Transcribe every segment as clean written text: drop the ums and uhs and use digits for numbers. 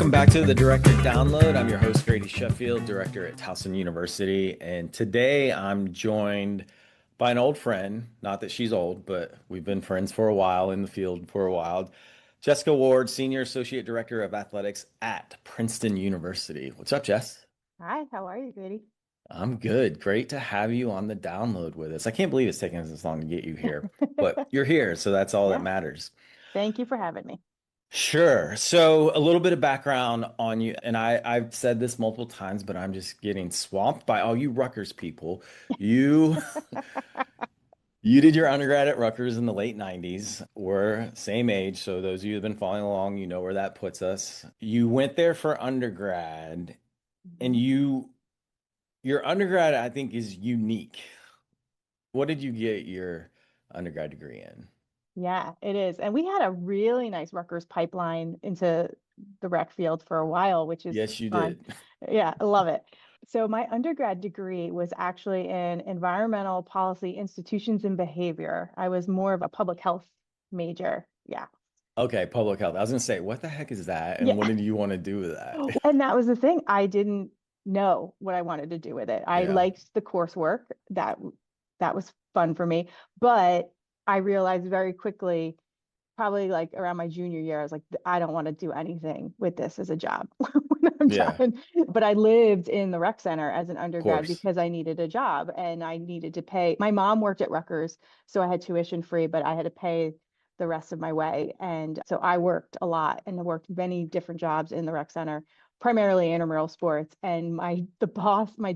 Welcome back to the Director Download. I'm your host, Grady Sheffield, director at Towson University. And today I'm joined by an old friend. Not that she's old, but we've been friends for a while in the field for a while. Jessica Ward, Senior Associate Director of Athletics at Princeton University. What's up, Jess? Hi, how are you, Grady? I'm good. Great to have you on the download with us. I can't believe it's taken us this long to get you here, but you're here, so that's all that Yeah, matters. thank you for having me. Sure. So a little bit of background on you, and I've said this multiple times, but I'm just getting swamped by all you Rutgers people. You you did your undergrad at Rutgers in the late 90s. We're same age, so those of you who've been following along, you know where that puts us. You went there for undergrad, and Mhm. your undergrad, I think, is unique. What did you get your undergrad degree in? Yeah, it is. And we had a really nice Rutgers pipeline into the rec field for a while, which is Yes, you fun. did. Yeah, I love it. So my undergrad degree was actually in environmental policy, institutions, and behavior. I was more of a public health major. Yeah. Okay, public health. I was gonna say, what the heck is that, and Yeah. what did you want to do with that? And that was the thing. I didn't know what I wanted to do with it. I Yeah. liked the coursework. That was fun for me, but I realized very quickly, probably like around my junior year, I was like, I don't want to do anything with this as a job when I'm Yeah, done. But I lived in the rec center as an of undergrad course. because I needed a job and I needed to pay. My mom worked at Rutgers, so I had tuition free, but I had to pay the rest of my way. And so I worked a lot and worked many different jobs in the rec center, primarily intramural sports. And my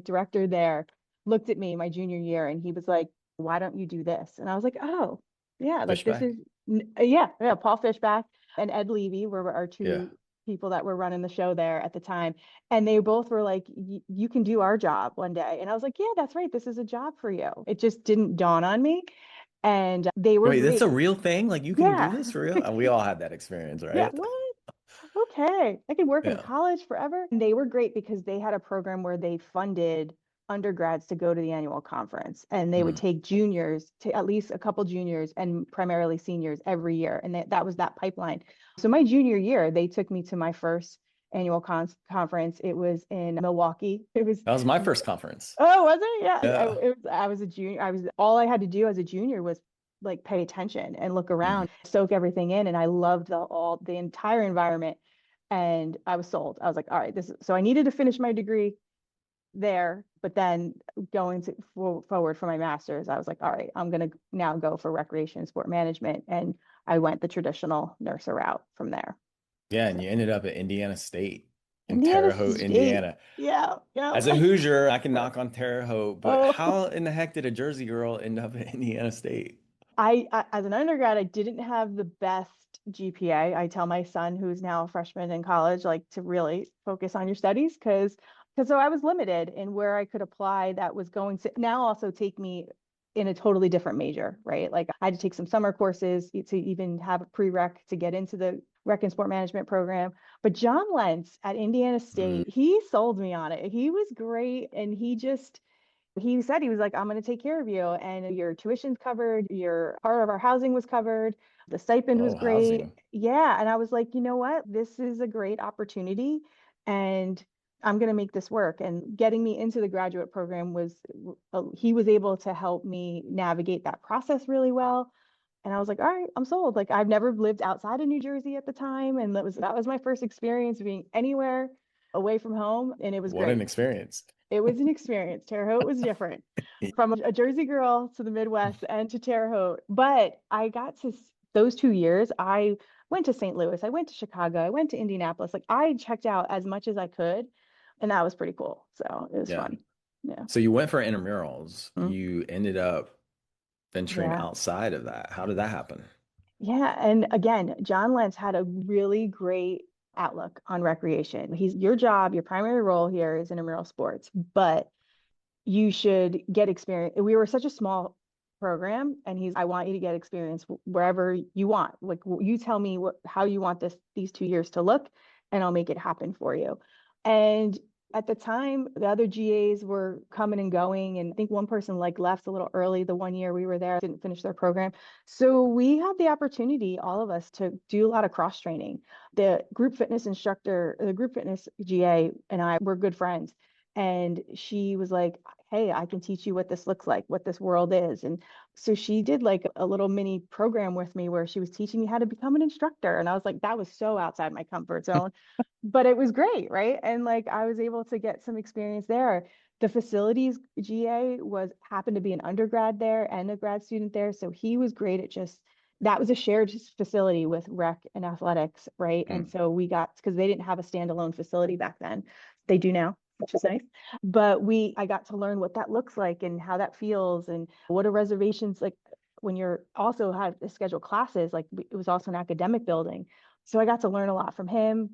director there looked at me my junior year and he was like, why don't you do this? And I was like, oh, yeah, like this Fishback. is, yeah, Paul Fishback and Ed Levy were our Yeah. two people that were running the show there at the time. And they both were like, you can do our job one day. And I was like, yeah, that's right. This is a job for you. It just didn't dawn on me. And they were Wait, that's great. a real thing? Like you can do Yeah. this for real? And we all had that experience, Yeah. right? What? Okay. I could work in Yeah. college forever. And they were great because they had a program where they funded undergrads to go to the annual conference and they would Mhm. take juniors to at least a couple juniors and primarily seniors every year. And that was that pipeline. So my junior year, they took me to my first annual conference. It was in Milwaukee. It was, That was my first conference. oh, was it? Yeah. Yeah. I was a junior. All I had to do as a junior was like pay attention and look Mhm. around, soak everything in. And I loved the entire environment. And I was sold. I was like, all right, so I needed to finish my degree there, but then forward for my master's, I was like, all right, I'm going to now go for recreation and sport management. And I went the traditional nurse route from there. Yeah, and So you ended up at Indiana State in Indiana Terre Haute, State. Indiana. Yeah. Yeah. As a Hoosier, I can knock on Terre Haute, but Oh, how in the heck did a Jersey girl end up at Indiana State? as an undergrad, I didn't have the best GPA. I tell my son, who's now a freshman in college, like to really focus on your studies because so I was limited in where I could apply that was going to now also take me in a totally different major, right? Like I had to take some summer courses to even have a prereq to get into the rec and sport management program. But John Lentz at Indiana Mm, State, he sold me on it. He was great and he said he was like, I'm going to take care of you and your tuition's covered, your part of our housing was covered, the stipend was oh, great. housing. Yeah. And I was like, you know what? This is a great opportunity and I'm going to make this work. And getting me into the graduate program he was able to help me navigate that process really well. And I was like, all right, I'm sold. Like I've never lived outside of New Jersey at the time. And that was my first experience being anywhere away from home. And it was What an great. experience. It was an experience. Terre Haute was different from a Jersey girl to the Midwest and to Terre Haute. But I got to those 2 years, I went to St. Louis, I went to Chicago, I went to Indianapolis. Like I checked out as much as I could. And that was pretty cool. So it was Yeah. fun. Yeah. So you went for intramurals. Mm. You ended up venturing Yeah. outside of that. How did that happen? Yeah. And again, John Lentz had a really great outlook on recreation. Your job, your primary role here is intramural sports, but you should get experience. We were such a small program, and I want you to get experience wherever you want. Like you tell me how you want these 2 years to look, and I'll make it happen for you. And At the time, the other GAs were coming and going, and I think one person like left a little early the one year we were there, didn't finish their program. So we had the opportunity, all of us, to do a lot of cross training. The group fitness instructor, the group fitness GA and I were good friends. And she was like, hey, I can teach you what this looks like, what this world is. And so she did like a little mini program with me where she was teaching me how to become an instructor. And I was like, that was so outside my comfort zone, but it was great, right? And like I was able to get some experience there. The facilities GA was happened to be an undergrad there and a grad student there. So he was great at just that was a shared facility with rec and athletics, right? And Mm. so we got because they didn't have a standalone facility back then. They do now, which is nice. But I got to learn what that looks like and how that feels and what are reservations like when you're also had to schedule classes, like it was also an academic building. So I got to learn a lot from him,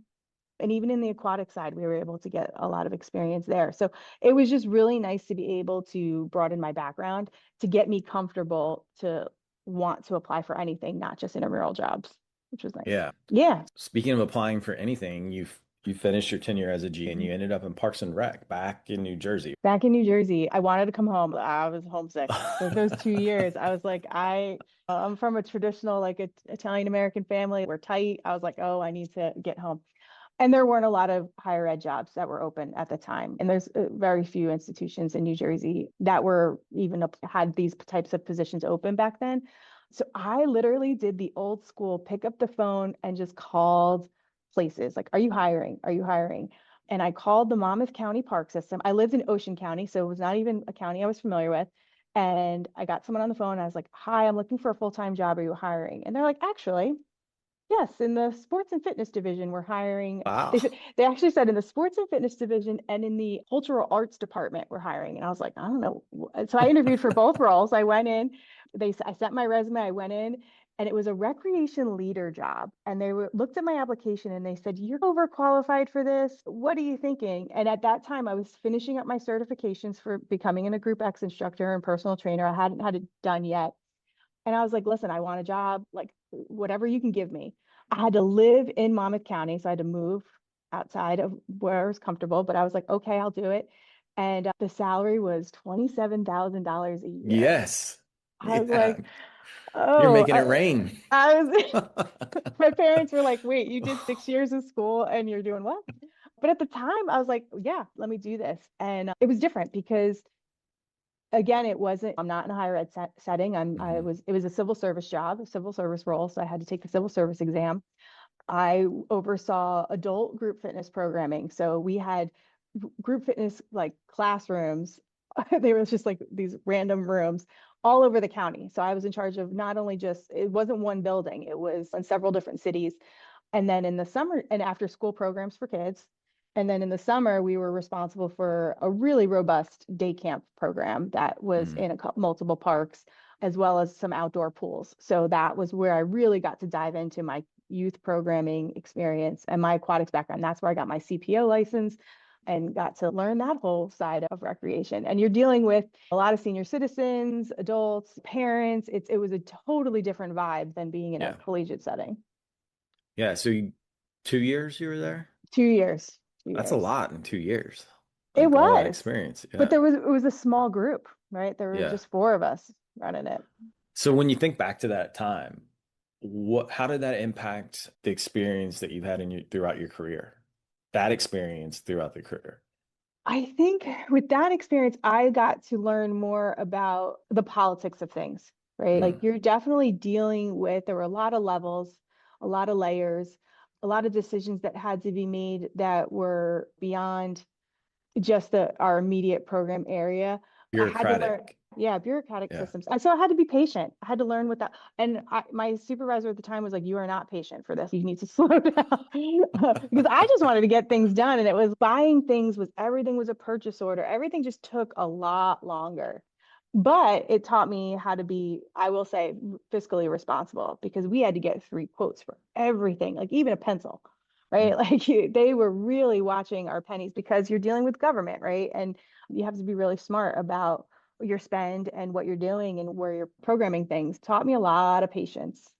and even in the aquatic side, we were able to get a lot of experience there. So it was just really nice to be able to broaden my background to get me comfortable to want to apply for anything, not just intramural jobs, which was nice. Yeah. Yeah. Speaking of applying for anything, you finished your tenure as a G and Mhm. you ended up in Parks and Rec back in New Jersey. Back in New Jersey, I wanted to come home. I was homesick. Like those 2 years, I was like, I'm from a traditional like Italian American family. We're tight. I was like, oh, I need to get home. And there weren't a lot of higher ed jobs that were open at the time. And there's very few institutions in New Jersey that were even had these types of positions open back then. So I literally did the old school, pick up the phone and just called places like, are you hiring? Are you hiring? And I called the Monmouth County Park System. I lived in Ocean County, so it was not even a county I was familiar with. And I got someone on the phone. I was like, hi, I'm looking for a full-time job. Are you hiring? And they're like, actually, yes, in the sports and fitness division, we're hiring. They Wow. said they actually said in the sports and fitness division and in the cultural arts department, we're hiring. And I was like, I don't know. So I interviewed for both roles. I went in, I sent my resume, I went in, and it was a recreation leader job. And looked at my application and they said, you're overqualified for this. What are you thinking? And at that time, I was finishing up my certifications for becoming a group X instructor and personal trainer. I hadn't had it done yet. And I was like, listen, I want a job, like whatever you can give me. I had to live in Monmouth County, so I had to move outside of where I was comfortable, but I was like, okay, I'll do it. And the salary was $27,000 a year. Yes. I was Yeah. like, You're oh, making it rain. I was, my parents were like, wait, you did 6 years of school and you're doing what? But at the time, I was like, yeah, let me do this. And it was different because again, I'm not in a higher ed setting. Mhm. It was a civil service job, a civil service role. So I had to take the civil service exam. I oversaw adult group fitness programming. So we had group fitness like classrooms. There was just like these random rooms all over the county. So I was in charge of not only just, it wasn't one building, it was in several different cities. And then in the summer and after school programs for kids. And then in the summer, we were responsible for a really robust day camp program that was Mm. in multiple parks, as well as some outdoor pools. So that was where I really got to dive into my youth programming experience and my aquatics background. That's where I got my CPO license and got to learn that whole side of recreation. And you're dealing with a lot of senior citizens, adults, parents. It was a totally different vibe than being in a Yeah. collegiate setting. Yeah. So 2 years you were there? 2 years, two That's a years. lot in 2 years. It Like all that was, experience. but Yeah. it was a small group, right? There were Yeah. just four of us running it. So when you think back to that time, how did that impact the experience that you've had throughout your career? That experience throughout the career. I think with that experience, I got to learn more about the politics of things, right? Like Mm. you're definitely dealing with, there were a lot of levels, a lot of layers, a lot of decisions that had to be made that were beyond just our immediate program area. I had to learn, Bureaucratic. yeah, bureaucratic Yeah. systems. And so I had to be patient. I had to learn what that, and my supervisor at the time was like, you are not patient for this. You need to slow down. Because I just wanted to get things done. And it was buying things was everything was a purchase order. Everything just took a lot longer. But it taught me how to be, I will say, fiscally responsible because we had to get three quotes for everything, like even a pencil, right? Mm. Like they were really watching our pennies because you're dealing with government, right? And you have to be really smart about your spend and what you're doing and where you're programming things. Taught me a lot of patience.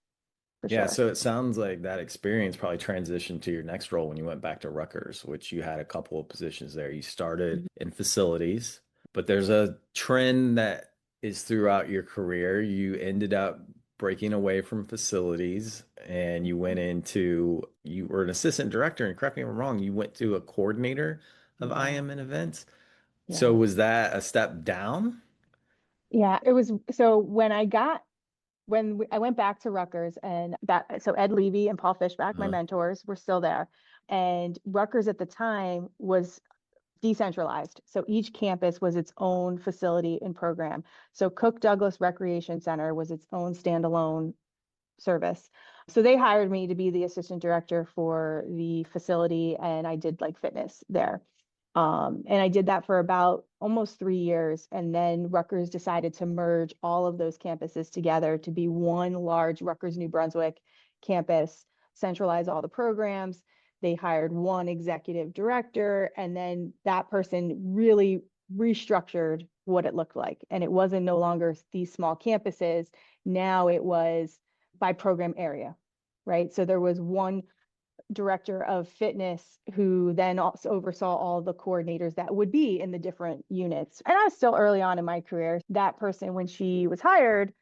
for Yeah, sure. so it sounds like that experience probably transitioned to your next role when you went back to Rutgers, which you had a couple of positions there. You started Mhm. in facilities, but there's a trend that is throughout your career. You ended up breaking away from facilities and you were an assistant director, and correct me if I'm wrong, you went to a coordinator of Yeah. IM and events. So Yeah. was that a step down? Yeah. It was so I went back to Rutgers and that so Ed Levy and Paul Fishback, my Uh, mentors, were still there. And Rutgers at the time was decentralized. So each campus was its own facility and program. So Cook Douglas Recreation Center was its own standalone service. So they hired me to be the assistant director for the facility, and I did like fitness there. And I did that for about almost 3 years. And then Rutgers decided to merge all of those campuses together to be one large Rutgers New Brunswick campus, centralize all the programs. They hired one executive director, and then that person really restructured what it looked like. And it wasn't no longer these small campuses. Now it was by program area, right? So there was one director of fitness who then also oversaw all the coordinators that would be in the different units. And I was still early on in my career. That person, when she was hired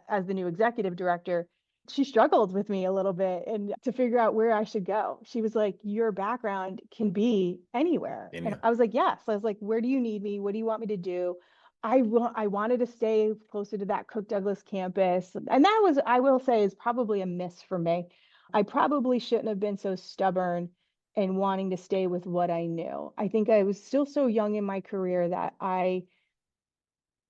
as the new executive director, she struggled with me a little bit and to figure out where I should go. She was like, your background can be anywhere. And I was like, yes. I was like, where do you need me? What do you want me to do? I wanted to stay closer to that Cook Douglas campus. And that was, I will say, is probably a miss for me. I probably shouldn't have been so stubborn and wanting to stay with what I knew. I think I was still so young in my career that I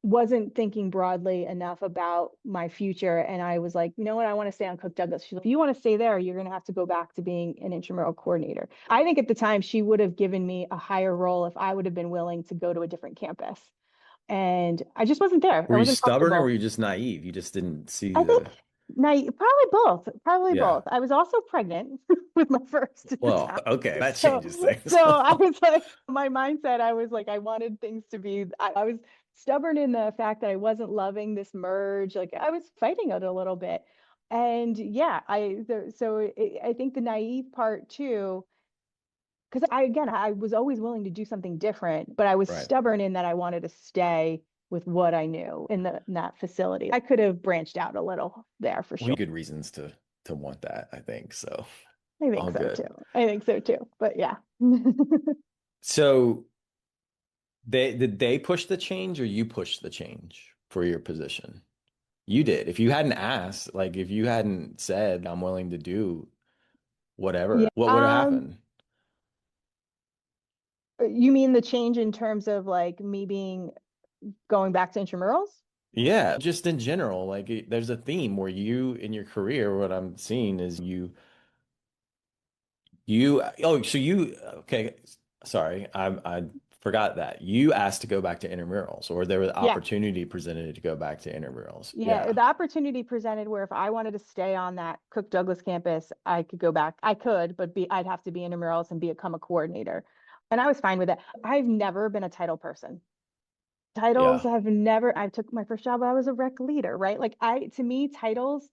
wasn't thinking broadly enough about my future. And I was like, you know what? I want to stay on Cook Douglas. She's like, if you want to stay there, you're going to have to go back to being an intramural coordinator. I think at the time she would have given me a higher role if I would have been willing to go to a different campus. And I just wasn't there. I were you wasn't stubborn or were comfortable. you just naive? You just didn't see I think the, probably both, probably yeah. both. I was also pregnant with my first at the Well, time. okay, that So, changes things. so I was like, my mindset, I was like, I wanted things to be, I was stubborn in the fact that I wasn't loving this merge. Like I was fighting it a little bit. And yeah, I think the naive part too, because I was always willing to do something different, but I was Right. stubborn in that I wanted to stay with what I knew in that facility. I could have branched out a little there for Well, sure. good reasons to want that, I think. So I think all so good. too. I think so too. But yeah. So did they push the change or you pushed the change for your position? You did. If you hadn't asked, like if you hadn't said, I'm willing to do Yeah. whatever, what would have happened? You mean the change in terms of like me being going back to intramurals? Yeah, just in general, like there's a theme where you in your career, what I'm seeing is okay, sorry, I forgot that. You asked to go back to intramurals, or there was Yeah. opportunity presented to go back to intramurals. Yeah. Yeah. The opportunity presented where if I wanted to stay on that Cook Douglas campus, I could go back. I could, but I'd have to be intramurals and become a coordinator. And I was fine with it. I've never been a title person. Titles Yeah. have never, I took my first job, I was a rec leader, right? Like to me, titles,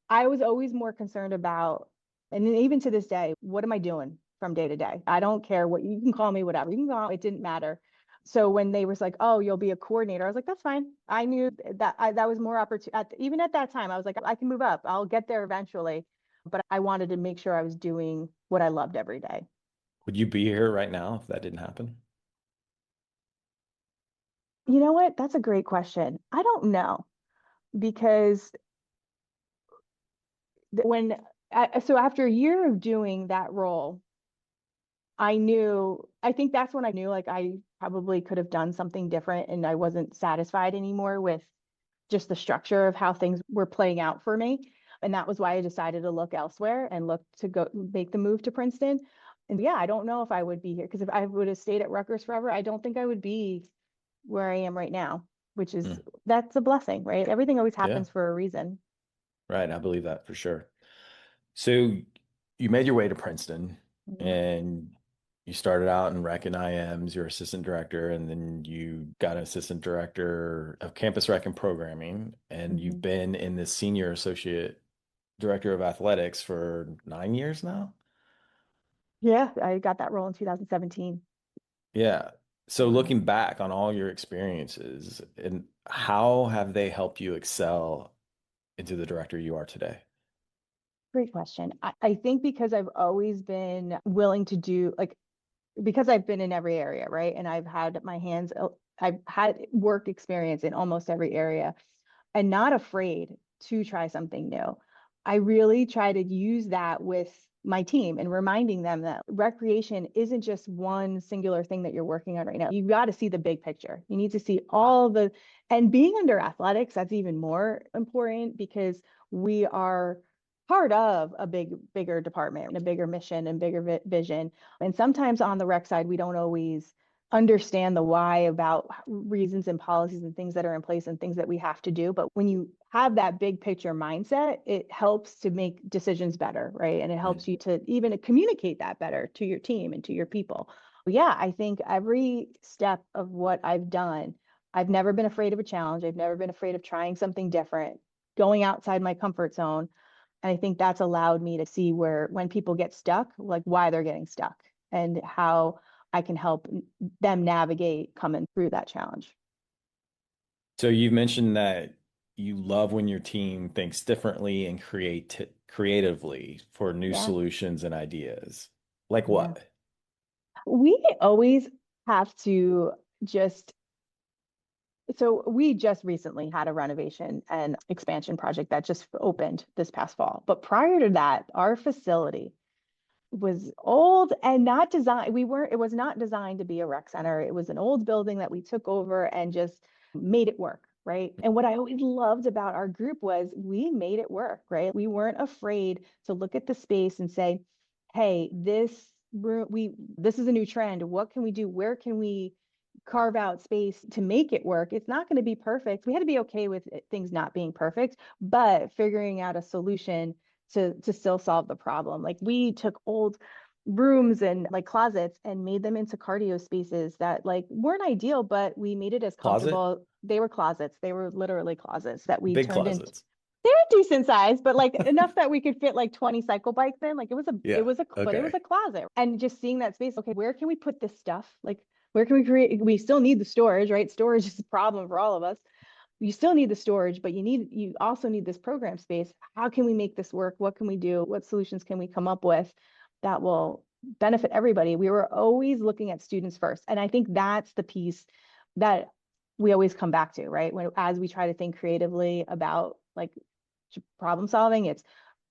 I was always more concerned about, and even to this day, what am I doing from day to day? I don't care what you can call me, whatever you can call, it didn't matter. So when they was like, oh, you'll be a coordinator, I was like, that's fine. I knew that was more opportunity. Even at that time, I was like, I can move up. I'll get there eventually. But I wanted to make sure I was doing what I loved every day. Would you be here right now if that didn't happen? You know what? That's a great question. I don't know because when so after a year of doing that role, I think that's when I knew like I probably could have done something different and I wasn't satisfied anymore with just the structure of how things were playing out for me. And that was why I decided to look elsewhere and look to go make the move to Princeton. And yeah, I don't know if I would be here because if I would have stayed at Rutgers forever, I don't think I would be where I am right now, which is Hmm. that's a blessing, right? Everything always Yeah, happens for a reason. right. I believe that for sure. So you made your way to Princeton Mhm. and you started out in Rec and IMs, your assistant director, and then you got an assistant director of campus rec and programming, and you've Mhm. been in this senior associate director of athletics for 9 years now. Yeah, I got that role in 2017. Yeah. So Wow. looking back on all your experiences, and how have they helped you excel into the director you are today? Great question. I think because I've always been willing to do like because I've been in every area, right? And I've had my hands, I've had work experience in almost every area and not afraid to try something new. I really try to use that with my team and reminding them that recreation isn't just one singular thing that you're working on right now. You've got to see the big picture. You need to see all the, and being under athletics, that's even more important because we are part of a bigger department and a bigger mission and bigger vision. And sometimes on the rec side, we don't always understand the why about reasons and policies and things that are in place and things that we have to do. But when you have that big picture mindset, it helps to make decisions better, right? And it Yeah. helps you to even communicate that better to your team and to your people. Yeah, I think every step of what I've done, I've never been afraid of a challenge. I've never been afraid of trying something different, going outside my comfort zone. And I think that's allowed me to see where when people get stuck, like why they're getting stuck and how I can help them navigate coming through that challenge. So you mentioned that you love when your team thinks differently and creatively for new Yeah. solutions and ideas. Like Yeah. what? We always have to just, so we just recently had a renovation and expansion project that just opened this past fall. But prior to that, our facility was old and not designed. It was not designed to be a rec center. It was an old building that we took over and just made it work. Right. And what I always loved about our group was we made it work. Right. We weren't afraid to look at the space and say, hey, this is a new trend. What can we do? Where can we carve out space to make it work? It's not going to be perfect. We had to be okay with things not being perfect, but figuring out a solution to still solve the problem. Like we took old rooms and like closets and made them into cardio spaces that like weren't ideal, but we made it as Closet? comfortable. They were closets. They were literally closets that we Big turned into. closets. They're decent size, but like enough that we could fit like 20 cycle bikes in. Like Yeah. but it was Okay. a closet. And just seeing that space, okay, where can we put this stuff? Like where can we create? We still need the storage, right? Storage is a problem for all of us. You still need the storage, but you also need this program space. How can we make this work? What can we do? What solutions can we come up with that will benefit everybody? We were always looking at students first. And I think that's the piece that we always come back to, right? When as we try to think creatively about like problem solving, it's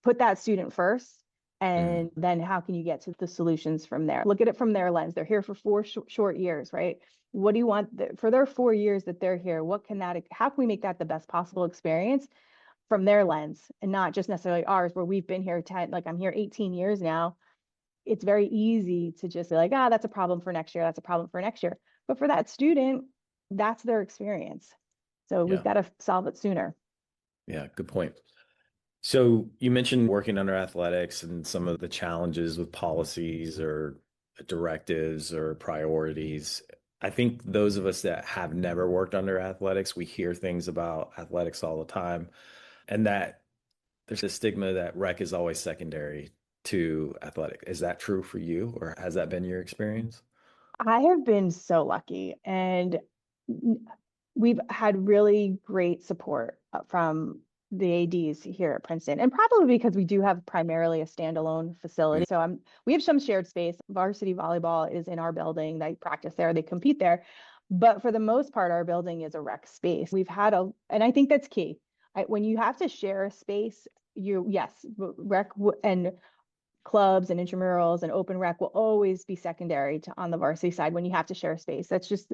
put that student first. Mhm. And then how can you get to the solutions from there? Look at it from their lens. They're here for four short years, right? What do you want for their 4 years that they're here? How can we make that the best possible experience from their lens and not just necessarily ours, where we've been here 10, like I'm here 18 years now. It's very easy to just be like, that's a problem for next year. That's a problem for next year. But for that student, that's their experience. So we've Yeah. got to solve it sooner. Yeah. Good point. So you mentioned working under athletics and some of the challenges with policies or directives or priorities. I think those of us that have never worked under athletics, we hear things about athletics all the time, and that there's a stigma that rec is always secondary to athletic. Is that true for you, or has that been your experience? I have been so lucky and we've had really great support from the ADs here at Princeton, and probably because we do have primarily a standalone facility. So we have some shared space. Varsity volleyball is in our building. They practice there, they compete there. But for the most part, our building is a rec space. And I think that's key. When you have to share a space, yes, rec and clubs and intramurals and open rec will always be secondary to on the varsity side when you have to share space. It's just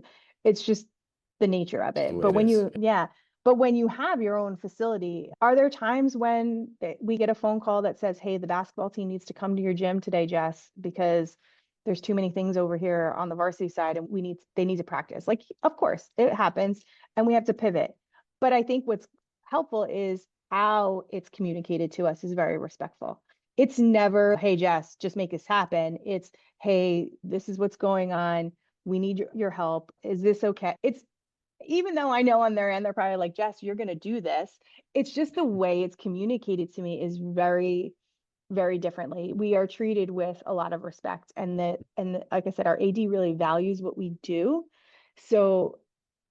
the nature of It's the it. way it is. But when you have your own facility, are there times when we get a phone call that says, hey, the basketball team needs to come to your gym today, Jess, because there's too many things over here on the varsity side and they need to practice. Like, of course, it happens and we have to pivot. But I think what's helpful is how it's communicated to us is very respectful. It's never, hey, Jess, just make this happen. It's, hey, this is what's going on. We need your help. Is this okay? even though I know on their end, they're probably like, Jess, you're going to do this. It's just the way it's communicated to me is very, very differently. We are treated with a lot of respect. Like I said, our AD really values what we do. So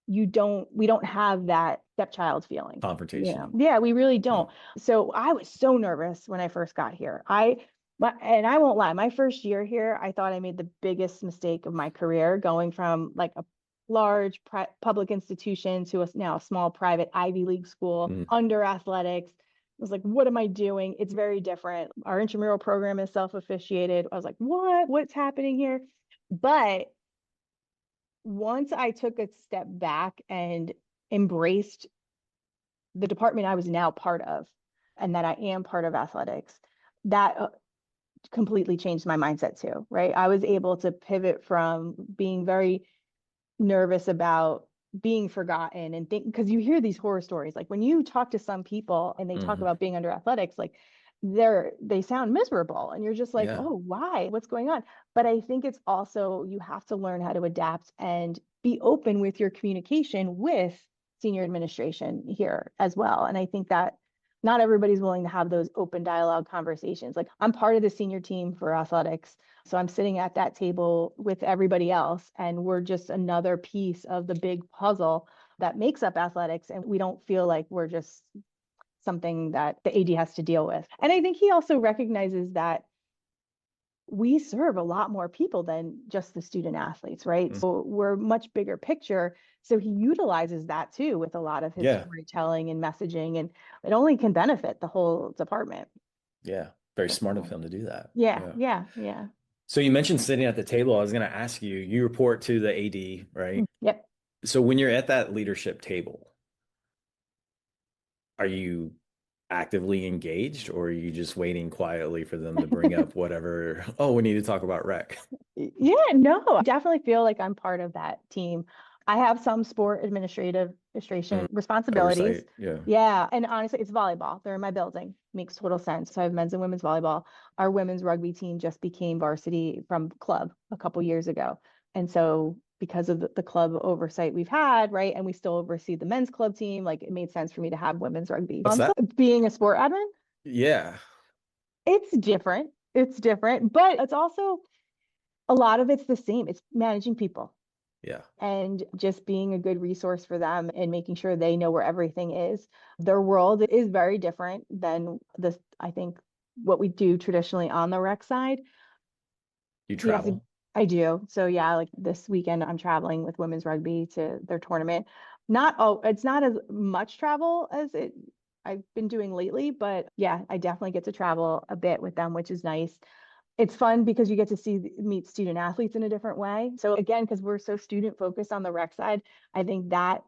we don't have that stepchild feeling. Confrontation. Yeah, we really Yeah. don't. So I was so nervous when I first got here. And I won't lie, my first year here, I thought I made the biggest mistake of my career going from like a large public institution to now a small private Ivy League school Mm. under athletics. I was like, what am I doing? It's very different. Our intramural program is self-officiated. I was like, what? What's happening here? But once I took a step back and embraced the department I was now part of, and that I am part of athletics, that completely changed my mindset too, right? I was able to pivot from being very nervous about being forgotten and think, because you hear these horror stories. Like when you talk to some people and they talk Hmm. about being under athletics, like they sound miserable and you're just like, Yeah. oh, why? What's going on? But I think it's also you have to learn how to adapt and be open with your communication with senior administration here as well. And I think that not everybody's willing to have those open dialogue conversations. Like I'm part of the senior team for athletics. So I'm sitting at that table with everybody else, and we're just another piece of the big puzzle that makes up athletics. And we don't feel like we're just something that the AD has to deal with. And I think he also recognizes that we serve a lot more people than just the student athletes, right? Mm. So we're much bigger picture. So he utilizes that too with a lot of his Yeah. storytelling and messaging, and it only can benefit the whole department. Yeah. Very smart of So, him to do that. yeah, Yeah. yeah, yeah. So you mentioned sitting at the table. I was going to ask you, you report to the AD, right? Yep. So when you're at that leadership table, are you actively engaged or are you just waiting quietly for them to bring up whatever? Oh, we need to talk about rec. Yeah, no, I definitely feel like I'm part of that team. I have some sport Mm. administration responsibilities. Oversight. Yeah. Yeah, and honestly, it's volleyball. They're in my building. Makes total sense. So I have men's and women's volleyball. Our women's rugby team just became varsity from club a couple years ago. And so because of the club oversight we've had, right, and we still oversee the men's club team, like it made sense for me to have women's rugby. What's that? Being a sport admin, Yeah. it's different. It's different, but it's also a lot of it's the same. It's managing people Yeah. and just being a good resource for them and making sure they know where everything is. Their world is very different than this, I think, what we do traditionally on the rec side. You You have to, travel. I do. So yeah, like this weekend I'm traveling with women's rugby to their tournament. Not, oh, it's not as much travel as I've been doing lately, but yeah, I definitely get to travel a bit with them, which is nice. It's fun because you get to meet student athletes in a different way. So again, because we're so student focused on the rec side, I think that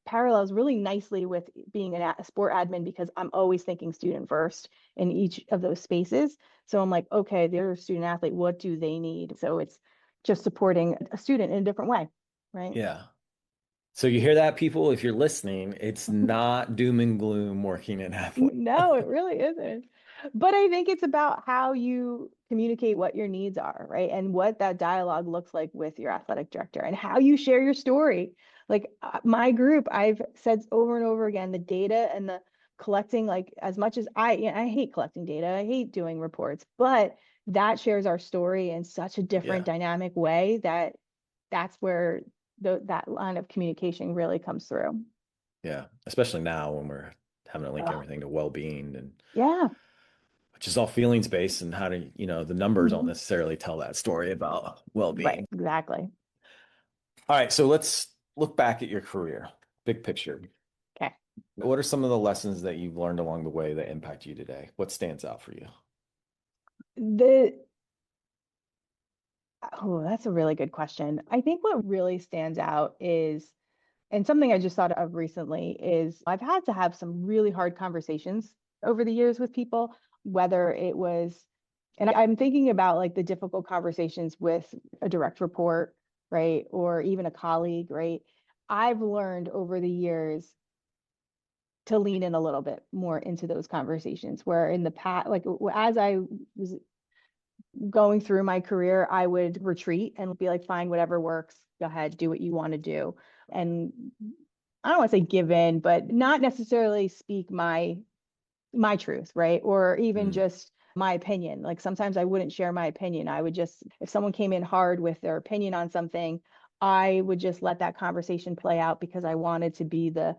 parallels really nicely with being a sport admin because I'm always thinking student first in each of those spaces. So I'm like, okay, they're a student athlete. What do they need? So it's just supporting a student in a different way, right? Yeah. So you hear that, people? If you're listening, it's not doom and gloom working in athletics. No, it really isn't. But I think it's about how you communicate what your needs are, right? And what that dialogue looks like with your athletic director and how you share your story. Like my group, I've said over and over again, the data and the collecting, like as much as I hate collecting data, I hate doing reports, but that shares our story in such a different Yeah. dynamic way that that's where that line of communication really comes through. Yeah. Especially now when we're having to link Oh, everything to well-being and yeah. which is all feelings based and how to, the numbers don't Mhm. necessarily tell that story about well-being. Right, exactly. All right, so let's look back at your career, big picture. Okay. What are some of the lessons that you've learned along the way that impact you today? What stands out for you? The Oh, that's a really good question. I think what really stands out is, and something I just thought of recently is I've had to have some really hard conversations over the years with people, whether it was, and I'm thinking about like the difficult conversations with a direct report, right? Or even a colleague, right? I've learned over the years to lean in a little bit more into those conversations where in the past, like as I was going through my career, I would retreat and be like, fine, whatever works, go ahead, do what you want to do. And I don't want to say give in, but not necessarily speak my truth, right? Or even Mm. just my opinion. Like sometimes I wouldn't share my opinion. I would just, if someone came in hard with their opinion on something, I would just let that conversation play out because I wanted to be the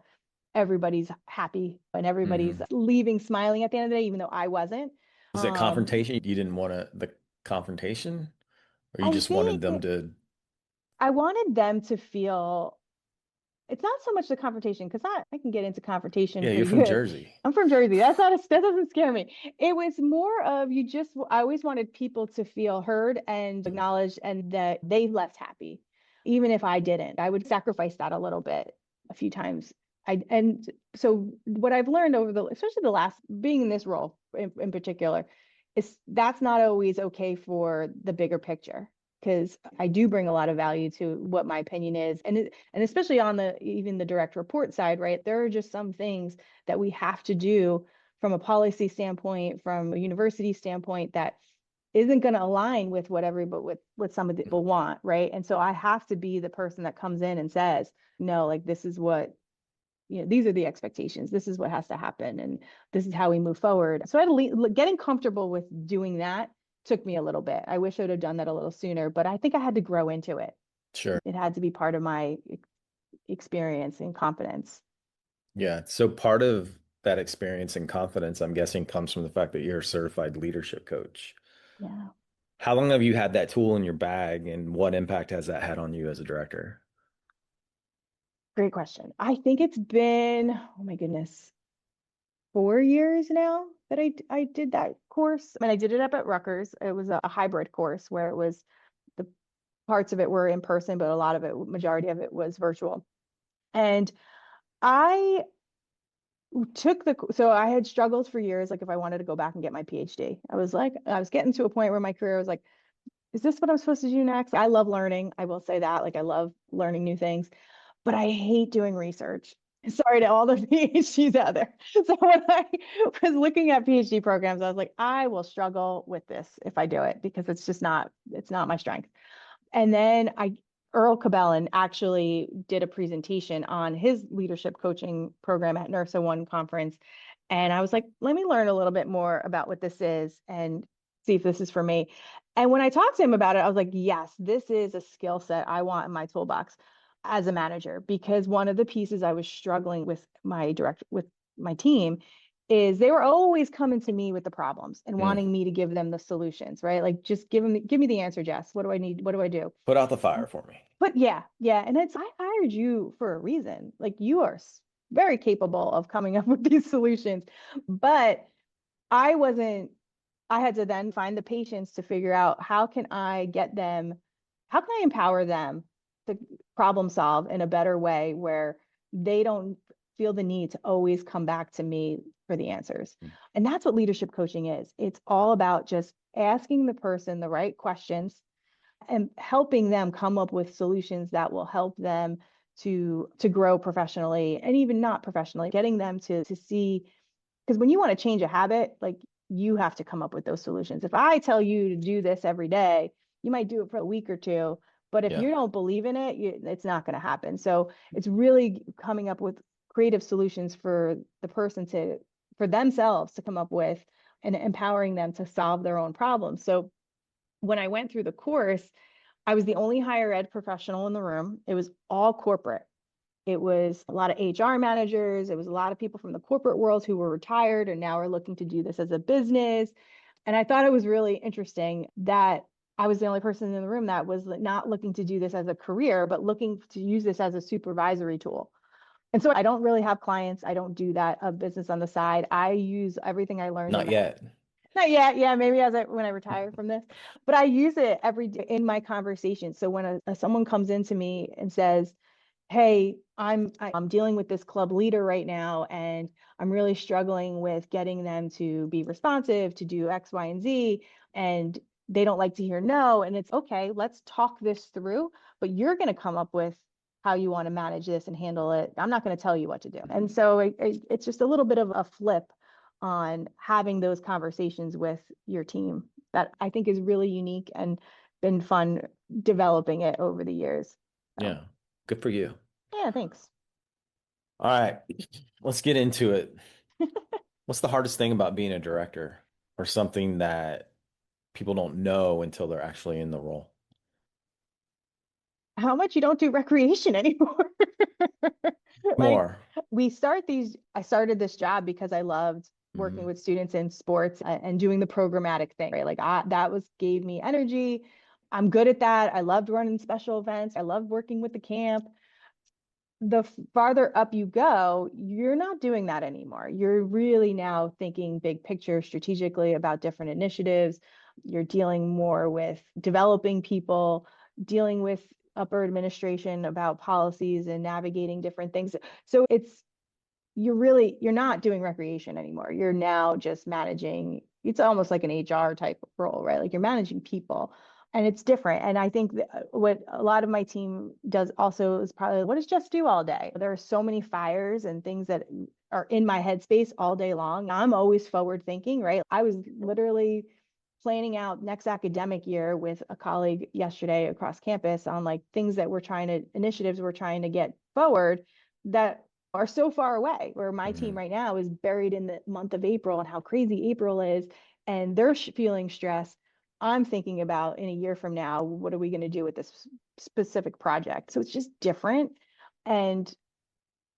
everybody's happy and everybody's Hmm. leaving smiling at the end of the day, even though I wasn't. Was it Um, confrontation? You didn't want the confrontation, or you I just wanted think them to? I wanted them to feel it's not so much the confrontation because I can get into confrontation Yeah, you're pretty from good. Jersey. I'm from Jersey. That's not that doesn't scare me. It was more of you just I always wanted people to feel heard and acknowledged and that they left happy, even if I didn't. I would sacrifice that a little bit a few times. And so what I've learned over the especially the last being in this role in particular is that's not always okay for the bigger picture because I do bring a lot of value to what my opinion is. And especially on the even the direct report side, right? There are just some things that we have to do from a policy standpoint, from a university standpoint that isn't going to align with what everybody with what some of the people want, right? And so I have to be the person that comes in and says, no, like this is what these are the expectations. This is what has to happen, and this is how we move forward. So getting comfortable with doing that took me a little bit. I wish I would have done that a little sooner, but I think I had to grow into it. Sure. It had to be part of my experience and confidence. Yeah. So part of that experience and confidence, I'm guessing, comes from the fact that you're a certified leadership coach. Yeah, How long have you had that tool in your bag, and what impact has that had on you as a director? great question. I think it's been, oh my goodness, 4 years now that I did that course. I mean, I did it up at Rutgers. It was a hybrid course where it was the parts of it were in person, but a lot of it, majority of it was virtual. And I took so I had struggled for years, like if I wanted to go back and get my PhD. I was getting to a point where my career was like, is this what I'm supposed to do next? I love learning. I will say that. Like I love learning new things, but I hate doing research. Sorry to all the PhDs out there. So when I was looking at PhD programs, I was like, I will struggle with this if I do it because it's not my strength. And then Earl Cabellin actually did a presentation on his leadership coaching program at NERSA One conference. And I was like, let me learn a little bit more about what this is and see if this is for me. And when I talked to him about it, I was like, yes, this is a skill set I want in my toolbox as a manager, because one of the pieces I was struggling with my team is they were always coming to me with the problems and Mm. wanting me to give them the solutions, right? Like just give me the answer, Jess. What do I need? What do I do? Put out the fire for me. But yeah, yeah. And I hired you for a reason. Like you are very capable of coming up with these solutions. But I wasn't, I had to then find the patience to figure out how can I empower them to problem solve in a better way where they don't feel the need to always come back to me for the answers. Mm. And that's what leadership coaching is. It's all about just asking the person the right questions and helping them come up with solutions that will help them to grow professionally and even not professionally, getting them to see because when you want to change a habit, like you have to come up with those solutions. If I tell you to do this every day, you might do it for a week or two, but if Yeah. you don't believe in it, it's not going to happen. So it's really coming up with creative solutions for the person for themselves to come up with and empowering them to solve their own problems. So when I went through the course, I was the only higher ed professional in the room. It was all corporate. It was a lot of HR managers. It was a lot of people from the corporate world who were retired and now are looking to do this as a business. And I thought it was really interesting that I was the only person in the room that was not looking to do this as a career, but looking to use this as a supervisory tool. And so I don't really have clients. I don't do that a business on the side. I use everything I learned in Not that. yet. Not yet. Yeah, maybe when I retire from this, but I use it every day in my conversation. So when someone comes into me and says, hey, I'm dealing with this club leader right now, and I'm really struggling with getting them to be responsive, to do X, Y, and Z, and they don't like to hear no. And it's okay, let's talk this through, but you're going to come up with how you want to manage this and handle it. I'm not going to tell you what to do. And so it's just a little bit of a flip on having those conversations with your team. that I think is really unique and been fun developing it over the years. So, Yeah. Good for you. yeah, thanks. All right. Let's get into it. What's the hardest thing about being a director or something that people don't know until they're actually in the role? How much you don't do recreation anymore. Like More. I started this job because I loved working Hmm. with students in sports and doing the programmatic thing, right? That was gave me energy. I'm good at that. I loved running special events. I loved working with the camp. The farther up you go, you're not doing that anymore. You're really now thinking big picture strategically about different initiatives. You're dealing more with developing people, dealing with upper administration about policies and navigating different things. So you're not doing recreation anymore. You're now just managing, it's almost like an HR type of role, right? Like you're managing people and it's different. And I think what a lot of my team does also is probably what does Jess do all day? There are so many fires and things that are in my headspace all day long. I'm always forward thinking, right? I was literally planning out next academic year with a colleague yesterday across campus on like things that initiatives we're trying to get forward that are so far away, where my team Hmm. right now is buried in the month of April and how crazy April is, and they're feeling stressed. I'm thinking about in a year from now, what are we going to do with this specific project? So it's just different. And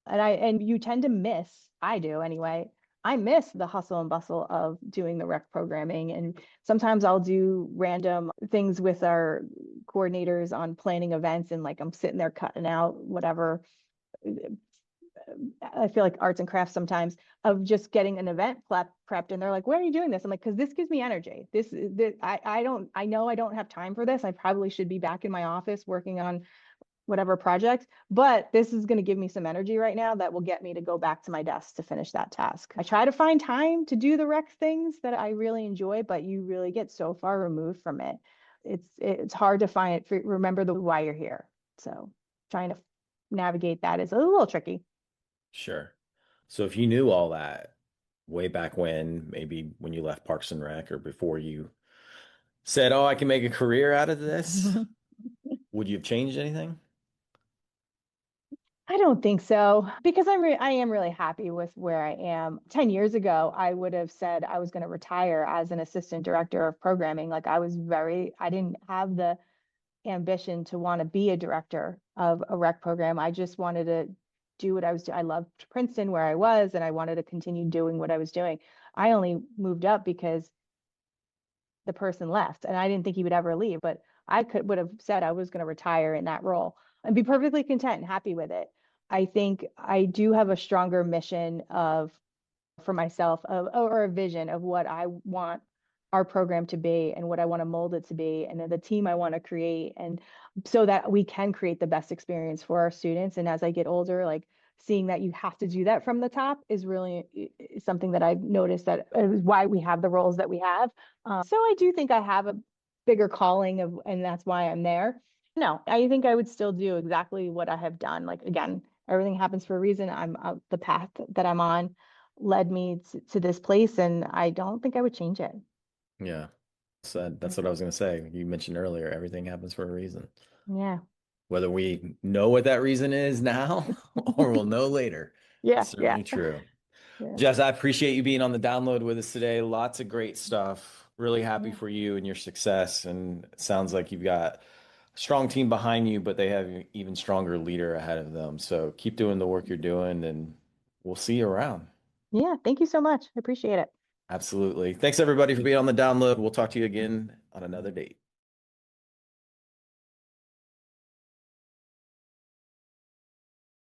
and you tend to miss, I do anyway. I miss the hustle and bustle of doing the rec programming. And sometimes I'll do random things with our coordinators on planning events and like I'm sitting there cutting out whatever. I feel like arts and crafts sometimes of just getting an event prepped and they're like, why are you doing this? I'm like, because this gives me energy. I know I don't have time for this. I probably should be back in my office working on whatever project, but this is going to give me some energy right now that will get me to go back to my desk to finish that task. I try to find time to do the rec things that I really enjoy, but you really get so far removed from it. It's hard to remember the why you're here. So trying to navigate that is a little tricky. Sure. So if you knew all that way back when, maybe when you left Parks and Rec or before you said, "Oh, I can make a career out of this," would you have changed anything? I don't think so because I am really happy with where I am. 10 years ago, I would have said I was going to retire as an assistant director of programming. Like I didn't have the ambition to want to be a director of a rec program. I just wanted to do what I was doing. I loved Princeton where I was and I wanted to continue doing what I was doing. I only moved up because the person left and I didn't think he would ever leave, but would have said I was going to retire in that role and be perfectly content and happy with it. I think I do have a stronger mission of for myself of or a vision of what I want our program to be and what I want to mold it to be and the team I want to create and so that we can create the best experience for our students. And as I get older, like seeing that you have to do that from the top is really something that I've noticed that is why we have the roles that we have. So I do think I have a bigger calling of, and that's why I'm there. No, I think I would still do exactly what I have done. Like again, everything happens for a reason. The path that I'm on led me to this place, and I don't think I would change it. Yeah. So that's what I was going to say. You mentioned earlier, everything happens for a reason. Yeah. Whether we know what that reason is now or we'll know later, Yeah, it's yeah, certainly true. yeah, Jess, I appreciate you being on the download with us today. Lots of great stuff. Really happy yeah, for you and your success. And it sounds like you've got a strong team behind you, but they have an even stronger leader ahead of them. So keep doing the work you're doing, and we'll see you around. yeah. Thank you so much. I appreciate it. Absolutely. Thanks, everybody, for being on the download. We'll talk to you again on another date.